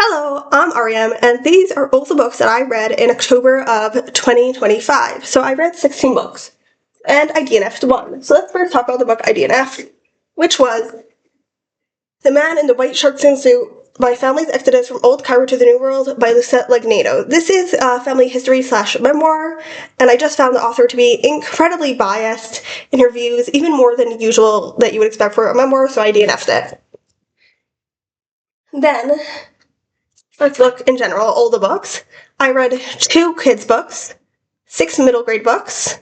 Hello, I'm Ariam, and these are all the books that I read in October of 2025. So I read 16 books, and I DNF'd one. So let's first talk about the book I DNF'd, which was The Man in the White Sharkskin Suit, My Family's Exodus from Old Cairo to the New World by Lucette Legnato. This is a family history / memoir, and I just found the author to be incredibly biased in her views, even more than usual that you would expect for a memoir, so I DNF'd it. Then, let's look in general, all the books. I read 2 kids books, 6 middle grade books,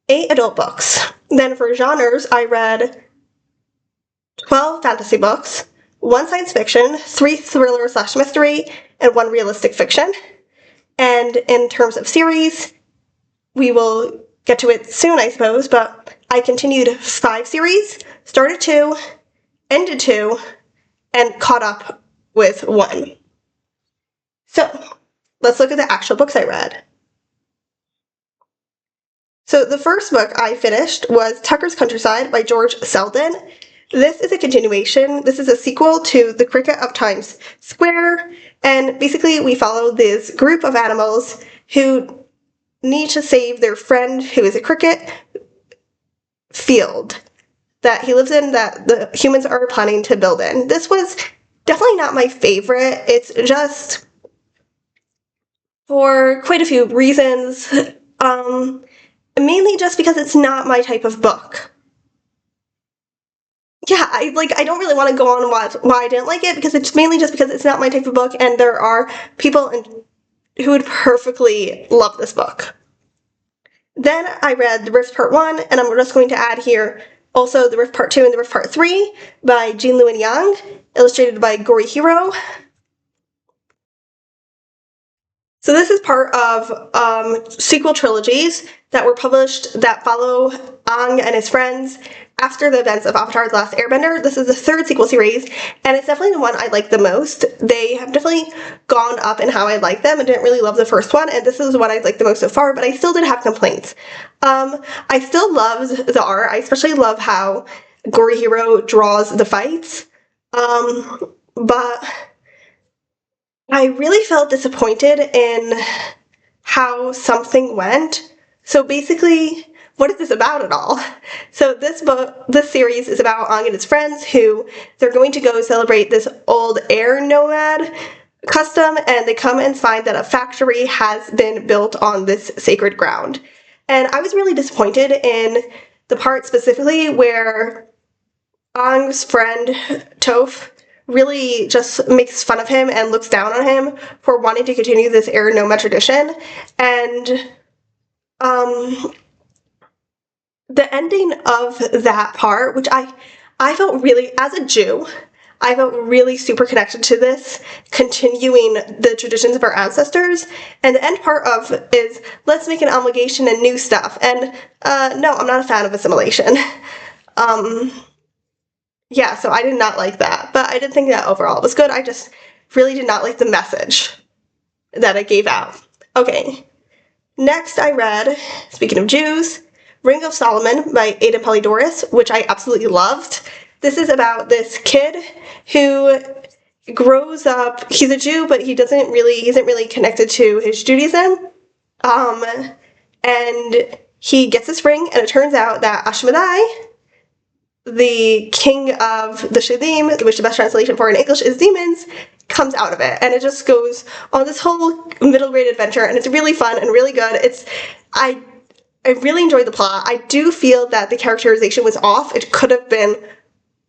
8 adult books. Then for genres, I read 12 fantasy books, 1 science fiction, 3 thriller / mystery, and 1 realistic fiction. And in terms of series, we will get to it soon, I suppose, but I continued 5 series, started 2, ended 2, and caught up with 1. So, let's look at the actual books I read. So, the first book I finished was Tucker's Countryside by George Selden. This is a continuation. This is a sequel to The Cricket of Times Square, and basically we follow this group of animals who need to save their friend who is a cricket field that he lives in that the humans are planning to build in. This was definitely not my favorite. It's just for quite a few reasons, mainly just because it's not my type of book. Yeah, I don't really want to go on why I didn't like it, because it's mainly just because it's not my type of book, and there are people who would perfectly love this book. Then I read The Rift Part 1, and I'm just going to add here also The Rift Part 2 and The Rift Part 3 by Jean Lewin Yang, illustrated by Gori Hiro. So this is part of sequel trilogies that were published that follow Aang and his friends after the events of Avatar: The Last Airbender. This is the 3rd sequel series, and it's definitely the one I like the most. They have definitely gone up in how I like them. I didn't really love the first one, and this is the one I like the most so far, but I still did have complaints. I still loved the art. I especially love how Gori Hiro draws the fights, but I really felt disappointed in how something went. So basically, what is this about at all? So this series is about Aang and his friends who they're going to go celebrate this old air nomad custom, and they come and find that a factory has been built on this sacred ground. And I was really disappointed in the part specifically where Aang's friend Toph really just makes fun of him and looks down on him for wanting to continue this air nomad tradition. And the ending of that part, which I felt really, as a Jew, I felt really super connected to this, continuing the traditions of our ancestors. And the end part of is, let's make an obligation and new stuff. And no, I'm not a fan of assimilation. Yeah, so I did not like that, but I did think that overall it was good. I just really did not like the message that it gave out. Okay, next I read, speaking of Jews, Ring of Solomon by Aidan Polydoros, which I absolutely loved. This is about this kid who grows up, he's a Jew, but he isn't really connected to his Judaism, and he gets this ring, and it turns out that Ashmedai, the king of the Shadim, which the best translation for in English is demons, comes out of it. And it just goes on this whole middle grade adventure, and it's really fun and really good. I really enjoyed the plot. I do feel that the characterization was off. It could have been,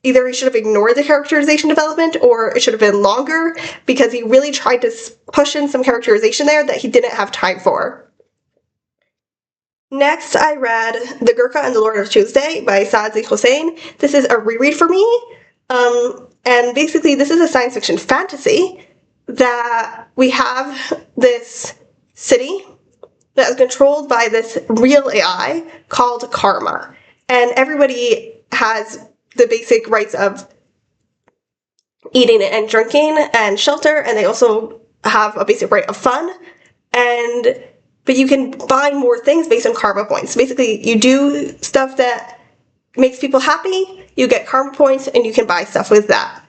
either he should have ignored the characterization development, or it should have been longer, because he really tried to push in some characterization there that he didn't have time for. Next, I read The Gurkha and the Lord of Tuesday by Saad Hossein. This is a reread for me, and basically this is a science fiction fantasy that we have this city that is controlled by this real AI called Karma, and everybody has the basic rights of eating and drinking and shelter, and they also have a basic right of fun, but you can buy more things based on karma points. Basically, you do stuff that makes people happy, you get karma points, and you can buy stuff with that.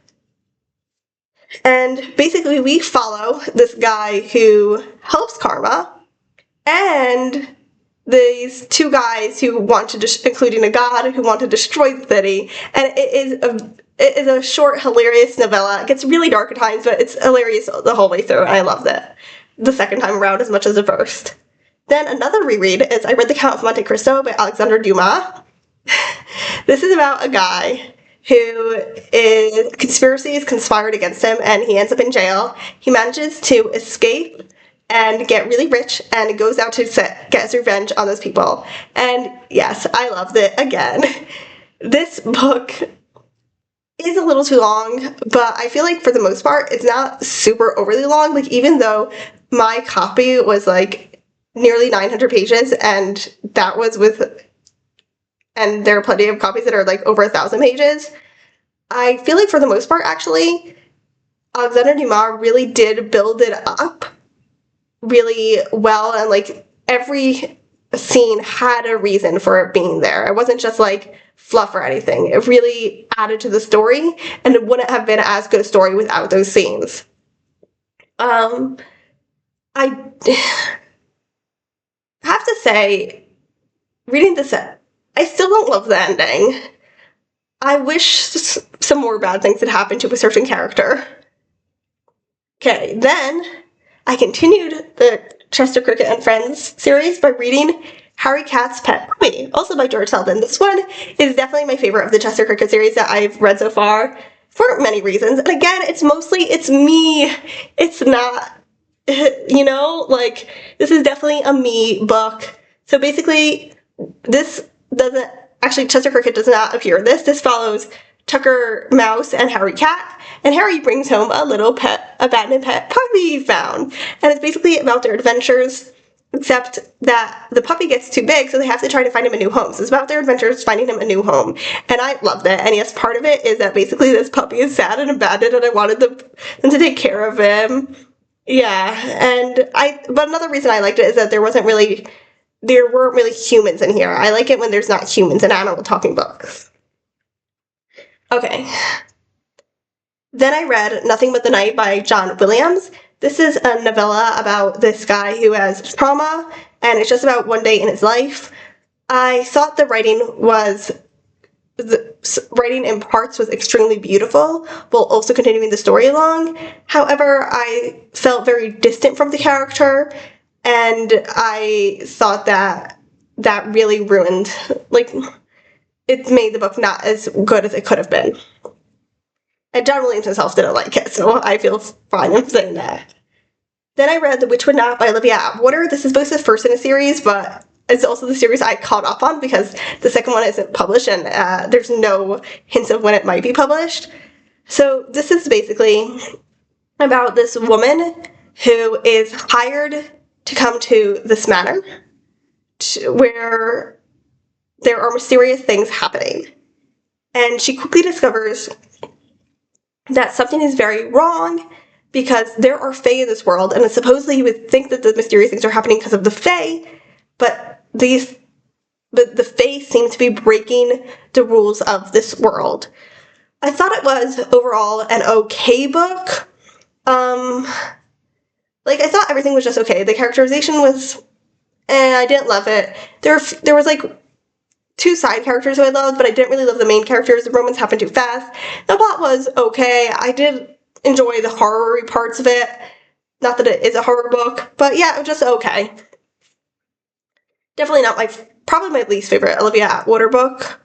And basically we follow this guy who helps Karma and these two guys who want to, including a god, who want to destroy the city. And it is a short, hilarious novella. It gets really dark at times, but it's hilarious the whole way through, and I loved it the second time around as much as the first. Then another reread is I read The Count of Monte Cristo by Alexandre Dumas. This is about a guy who conspiracy is conspired against him, and he ends up in jail. He manages to escape and get really rich and goes out to get his revenge on those people. And yes, I loved it again. This book is a little too long, but I feel like for the most part, it's not super overly long. Like, even though my copy was like nearly 900 pages, and that was and there are plenty of copies that are like over 1,000 pages, I feel like for the most part, actually, Alexandre Dumas really did build it up really well, and like every scene had a reason for it being there. It wasn't just like fluff or anything. It really added to the story, and it wouldn't have been as good a story without those scenes. I have to say, reading this, I still don't love the ending. I wish some more bad things had happened to a certain character. Okay, then I continued the Chester Cricket and Friends series by reading Harry Cat's Pet Puppy, also by George Selden. This one is definitely my favorite of the Chester Cricket series that I've read so far, for many reasons. And again, it's me. It's not, like, this is definitely a me book. So basically, Chester Cricket does not appear in this. This follows Tucker Mouse and Harry Cat, and Harry brings home a little abandoned pet puppy he found. And it's basically about their adventures, except that the puppy gets too big, so they have to try to find him a new home. So it's about their adventures finding him a new home. And I loved it. And yes, part of it is that basically this puppy is sad and abandoned, and I wanted them to take care of him. Yeah, but another reason I liked it is that there weren't really humans in here. I like it when there's not humans in animal talking books. Okay. Then I read Nothing But the Night by John Williams. This is a novella about this guy who has trauma, and it's just about one day in his life. I thought the writing in parts was extremely beautiful, while also continuing the story along. However, I felt very distant from the character, and I thought that really ruined, it made the book not as good as it could have been. And John Williams himself didn't like it, so I feel fine in saying that. Then I read The Witch Would Not by Olivia Atwater. This is both the first in a series, but it's also the series I caught up on because the second one isn't published, and there's no hints of when it might be published. So this is basically about this woman who is hired to come to this manor where there are mysterious things happening. And she quickly discovers that something is very wrong because there are fae in this world, and supposedly you would think that the mysterious things are happening because of the fae, but the fae seem to be breaking the rules of this world. I thought it was overall an okay book. I thought everything was just okay. The characterization was, I didn't love it. There was two side characters who I loved, but I didn't really love the main characters. The romance happened too fast. The plot was okay. I did enjoy the horror parts of it. Not that it is a horror book, but yeah, it was just okay. Definitely not probably my least favorite Olivia Atwater book.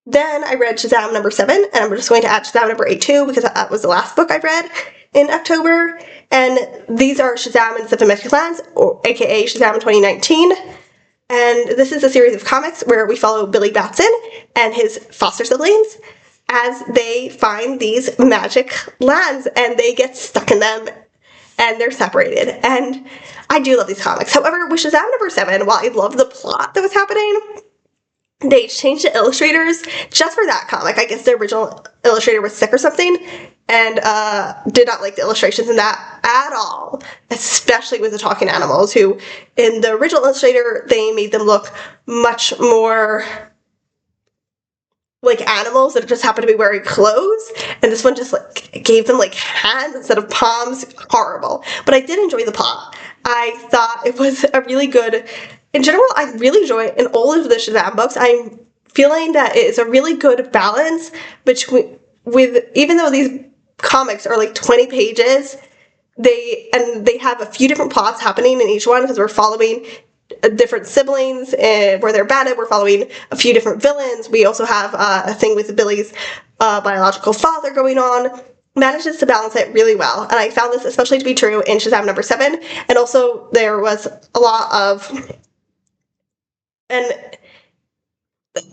Then I read Shazam number 7, and I'm just going to add Shazam number 8 too, because that was the last book I read in October. And these are Shazam and Seven Magic Lands, or aka Shazam 2019. And this is a series of comics where we follow Billy Batson and his foster siblings as they find these magic lands, and they get stuck in them, and they're separated. And I do love these comics. However, with Shazam number 7, while I love the plot that was happening, they changed the illustrators just for that comic. I guess the original illustrator was sick or something, and did not like the illustrations in that at all, especially with the talking animals, who in the original illustrator, they made them look much more like animals that just happened to be wearing clothes, and this one just like gave them like hands instead of palms. Horrible. But I did enjoy the plot. I thought it was a really good, in general, I really enjoy in all of the Shazam books. I'm feeling that it is a really good balance between, with, even though these comics are like 20 pages, they have a few different plots happening in each one, because we're following different siblings where they're batted. We're following a few different villains. We also have a thing with Billy's biological father going on. Manages to balance it really well, and I found this especially to be true in Shazam number 7. And also there was a lot of, and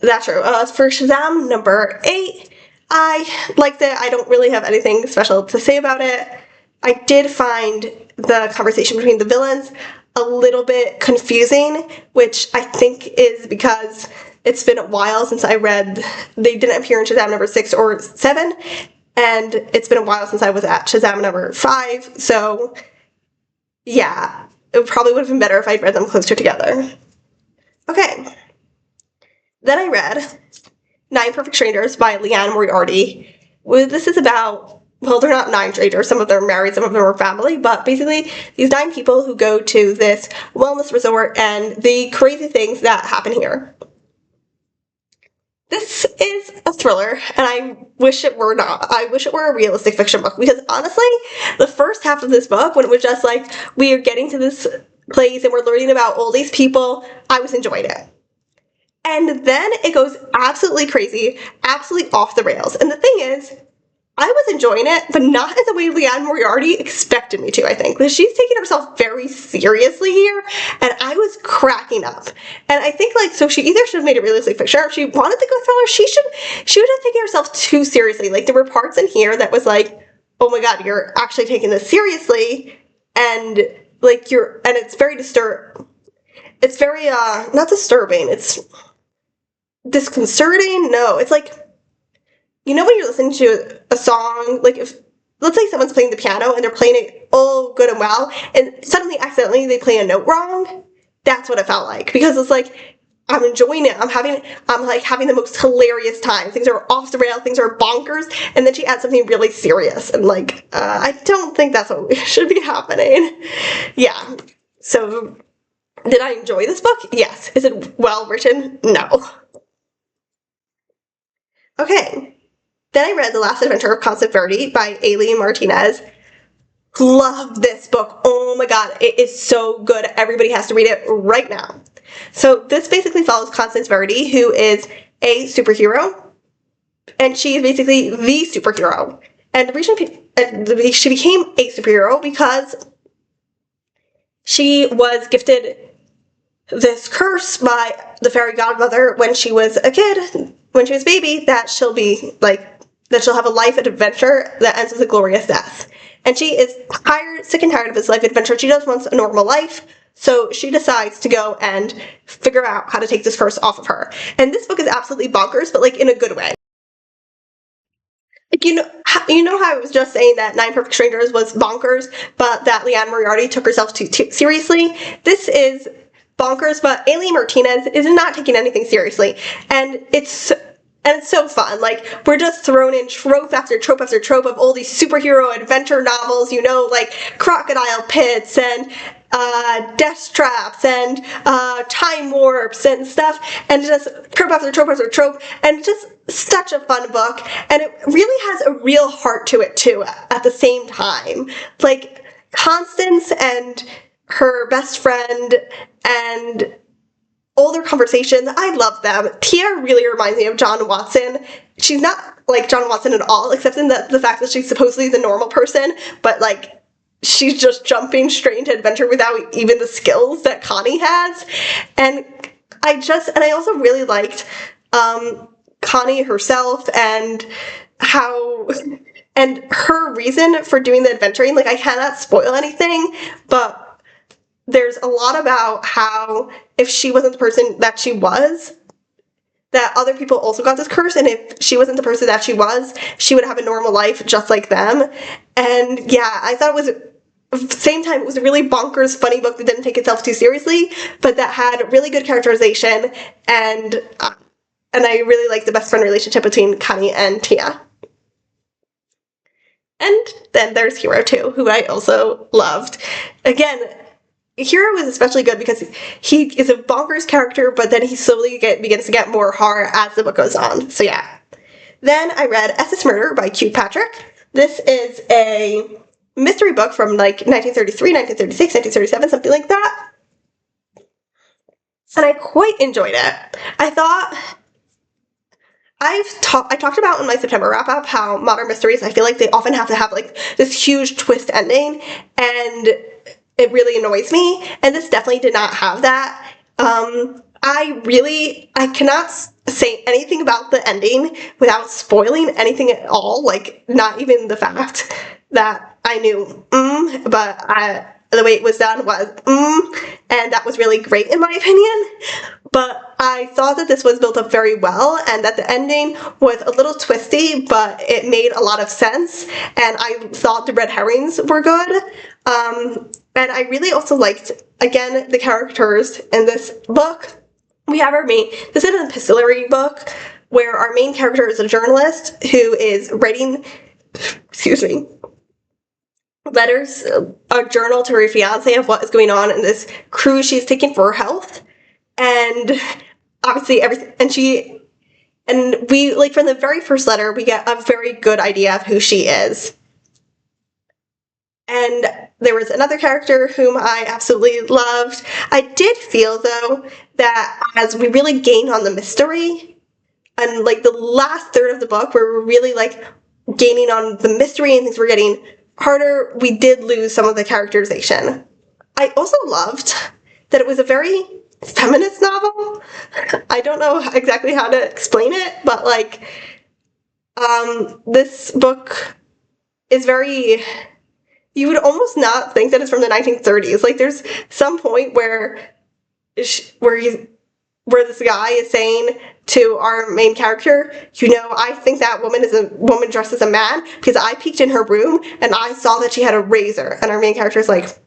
that's true. For Shazam number 8, I liked it. I don't really have anything special to say about it. I did find the conversation between the villains a little bit confusing, which I think is because it's been a while since I read, they didn't appear in Shazam number 6 or 7, and it's been a while since I was at Shazam number 5, so yeah, it probably would have been better if I'd read them closer together. Okay, then I read 9 Perfect Strangers by Liane Moriarty. This is about, well, they're not 9 strangers, some of them are married, some of them are family, but basically these 9 people who go to this wellness resort and the crazy things that happen here. This is a thriller, and I wish it were not. I wish it were a realistic fiction book, because honestly, the first half of this book, when it was just like, we are getting to this place and we're learning about all these people, I was enjoying it. And then it goes absolutely crazy, absolutely off the rails. And the thing is, I was enjoying it, but not in the way Liane Moriarty expected me to, I think. Because she's taking herself very seriously here, and I was cracking up. And I think, like, so she either should have made it realistic fiction, or if she wanted to go thriller, she would have taken herself too seriously. Like, there were parts in here that was like, oh my god, you're actually taking this seriously, and, like, and it's very it's very, not disturbing, it's disconcerting? No, it's like, you know when you're listening to a song, like if, let's say someone's playing the piano and they're playing it all good and well, and suddenly accidentally they play a note wrong? That's what it felt like, because it's like, I'm enjoying it, I'm like having the most hilarious time, things are off the rail, things are bonkers, and then she adds something really serious, and like, I don't think that's what should be happening. Yeah, so, did I enjoy this book? Yes. Is it well written? No. Okay. Then I read The Last Adventure of Constance Verdi by Ailey Martinez. Love this book. Oh my god, it is so good. Everybody has to read it right now. So this basically follows Constance Verdi, who is a superhero, and she is basically the superhero. And the reason she became a superhero because she was gifted this curse by the fairy godmother when she was a kid, when she was a baby, that she'll be like, that she'll have a life adventure that ends with a glorious death. And she is sick and tired of this life adventure. She just wants a normal life, so she decides to go and figure out how to take this curse off of her. And this book is absolutely bonkers, but like in a good way. Like, you know how I was just saying that 9 Perfect Strangers was bonkers, but that Liane Moriarty took herself too seriously? This is bonkers, but Ailey Martinez is not taking anything seriously, and it's so fun. Like, we're just thrown in trope after trope after trope of all these superhero adventure novels, you know, like crocodile pits and death traps and time warps and stuff, and just trope after trope after trope, and just such a fun book, and it really has a real heart to it too at the same time. Like, Constance and her best friend and all their conversations, I love them. Tia really reminds me of John Watson. She's not like John Watson at all, except in the fact that she's supposedly the normal person, but like, she's just jumping straight into adventure without even the skills that Connie has. And I also really liked Connie herself and and her reason for doing the adventuring. Like, I cannot spoil anything, but there's a lot about how if she wasn't the person that she was, that other people also got this curse, and if she wasn't the person that she was, she would have a normal life just like them. And yeah, I thought it was, at the same time, it was a really bonkers, funny book that didn't take itself too seriously, but that had really good characterization, and and I really like the best friend relationship between Connie and Tia. And then there's Hero too, who I also loved. Again, Hero is especially good because he is a bonkers character, but then he slowly begins to get more horror as the book goes on. So yeah. Then I read SS Murder by Q Patrick. This is a mystery book from like 1933, 1936, 1937, something like that. And I quite enjoyed it. I thought I talked about in my September wrap-up how modern mysteries, I feel like they often have to have like this huge twist ending, and it really annoys me, and this definitely did not have that. I cannot say anything about the ending without spoiling anything at all, like not even the fact that I knew, but the way it was done was, and that was really great in my opinion. But I thought that this was built up very well, and that the ending was a little twisty, but it made a lot of sense, and I thought the red herrings were good. And I really also liked, again, the characters in this book. We have this is an epistolary book where our main character is a journalist who is writing, letters, a journal to her fiance of what is going on in this cruise she's taking for her health. And obviously we, like, from the very first letter, we get a very good idea of who she is. And there was another character whom I absolutely loved. I did feel, though, that as we really gained on the mystery, and like the last third of the book where we're really like gaining on the mystery and things were getting harder, we did lose some of the characterization. I also loved that it was a very feminist novel. I don't know exactly how to explain it, but like, this book is very, you would almost not think that it's from the 1930s. Like, there's some point where this guy is saying to our main character, I think that woman is a woman dressed as a man because I peeked in her room and I saw that she had a razor. And our main character is like,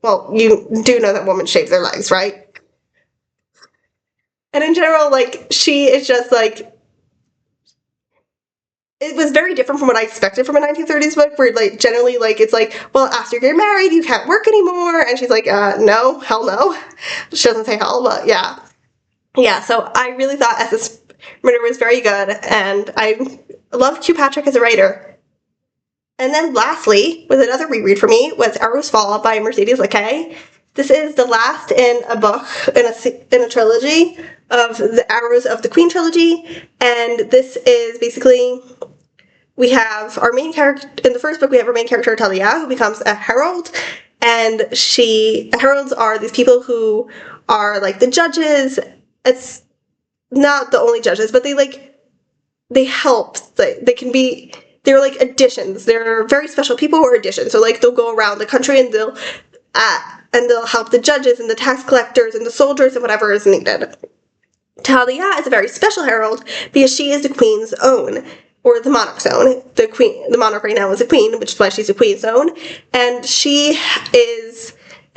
well, you do know that women shave their legs, right? And in general, like, she is just like, it was very different from what I expected from a 1930s book, where like generally like it's like, well, after you get married you can't work anymore, and she's like, no, hell no. She doesn't say hell, but yeah. So I really thought SS Murder was very good, and I love Q Patrick as a writer. And then lastly, with another reread for me, was Arrows Fall by Mercedes Lackey. This is the last in a book in a trilogy of the Arrows of the Queen trilogy, and this is basically, we have our main character in the first book. We have our main character Talia, who becomes a herald, and heralds are these people who are like the judges. It's not the only judges, but they help. They're like additions. They're very special people who are additions. So like they'll go around the country and they'll help the judges and the tax collectors and the soldiers and whatever is needed. Talia is a very special herald because she is the queen's own, or the monarch's own. The monarch right now is a queen, which is why she's the queen's own. And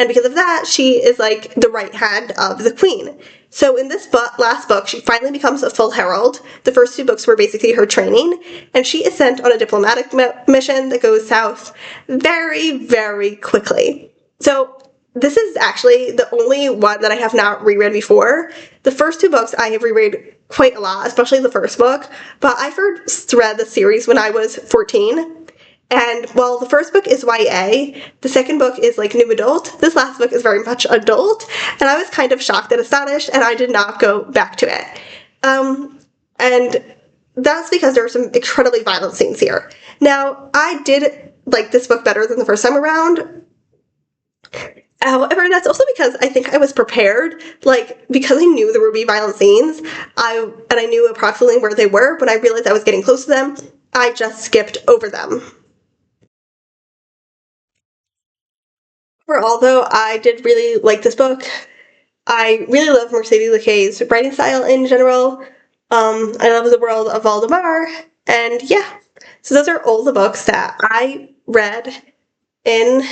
because of that, she is like the right hand of the queen. So in this last book, she finally becomes a full herald. The first two books were basically her training, and she is sent on a diplomatic mission that goes south very, very quickly. So this is actually the only one that I have not reread before. The first two books I have reread quite a lot, especially the first book, but I first read the series when I was 14. And while the first book is YA, the second book is like new adult. This last book is very much adult, and I was kind of shocked and astonished, and I did not go back to it. And that's because there are some incredibly violent scenes here. Now, I did like this book better than the first time around. However, that's also because I think I was prepared, like, because I knew there would be violent scenes, and I knew approximately where they were. When I realized I was getting close to them, I just skipped over them. Although I did really like this book, I really love Mercedes Lackey's writing style in general. I love the world of Valdemar, and yeah. So those are all the books that I read in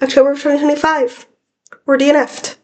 October of 2025. We're DNF'd.